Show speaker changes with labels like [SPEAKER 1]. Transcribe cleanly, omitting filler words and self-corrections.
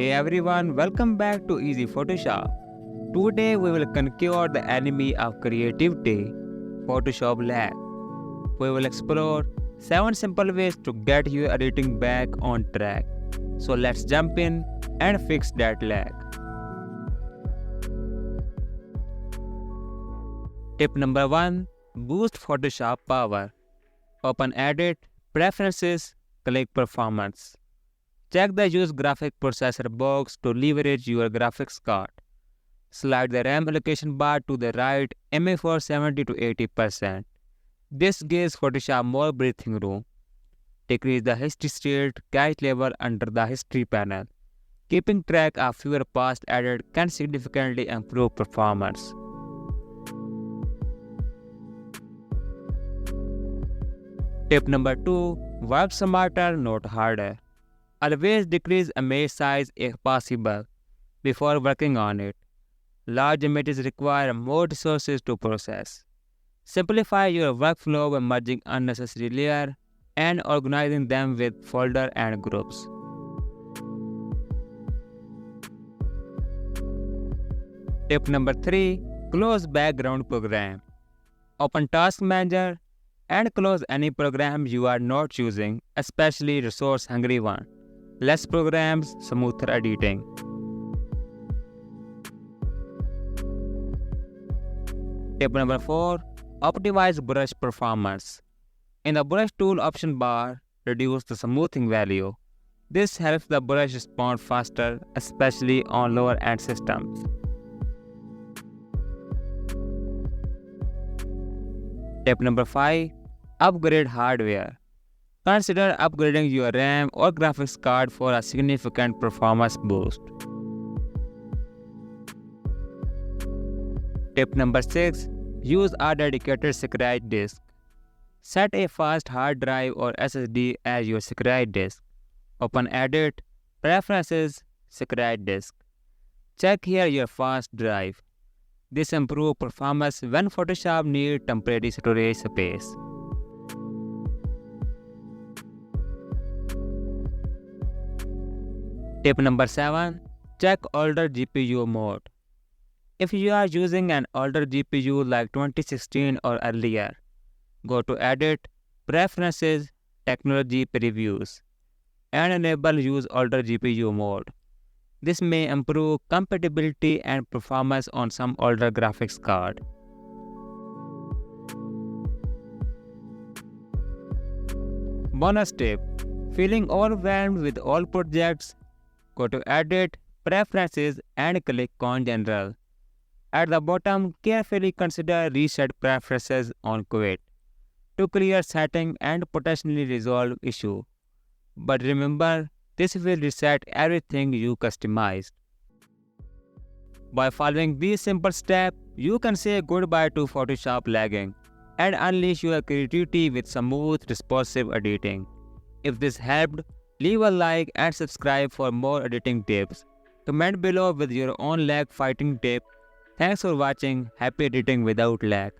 [SPEAKER 1] Hey everyone, welcome back to Easy Photoshop. Today we will conquer the enemy of creativity, Photoshop lag. We will explore 7 simple ways to get your editing back on track. So let's jump in and fix that lag. Tip number 1. Boost Photoshop power. Open Edit, Preferences, click Performance. Check the Use Graphic Processor box to leverage your graphics card. Slide the RAM allocation bar to the right, aiming for 70 to 80%. This gives Photoshop more breathing room. Decrease the history state cache level under the history panel. Keeping track of fewer past edits can significantly improve performance. Tip number 2. Work smarter, not harder. Always decrease image size if possible before working on it. Large images require more resources to process. Simplify your workflow by merging unnecessary layers and organizing them with folders and groups. Tip number 3. Close background program. Open Task Manager and close any program you are not using, especially resource-hungry ones. Less programs, smoother editing. Tip number 4. Optimize brush performance. In the brush tool option bar, reduce the smoothing value. This helps the brush respond faster, especially on lower end systems. Tip number 5. Upgrade hardware. Consider upgrading your RAM or graphics card for a significant performance boost. Tip number 6. Use a dedicated secret disk. Set a fast hard drive or SSD as your secret disk. Open Edit, Preferences, Secret Disk. Check here your fast drive. This improves performance when Photoshop needs temporary storage space. Tip number 7. Check older GPU mode. If you are using an older GPU like 2016 or earlier, go to Edit, Preferences, Technology Previews, and enable Use Older GPU mode. This may improve compatibility and performance on some older graphics card. Bonus tip. Feeling overwhelmed with all projects? Go to Edit, Preferences and click on General. At the bottom, carefully consider Reset Preferences on Quit to clear setting and potentially resolve issue. But remember, this will reset everything you customized. By following these simple steps, you can say goodbye to Photoshop lagging and unleash your creativity with smooth, responsive editing. If this helped, leave a like and subscribe for more editing tips. Comment below with your own lag fighting tip. Thanks for watching. Happy editing without lag.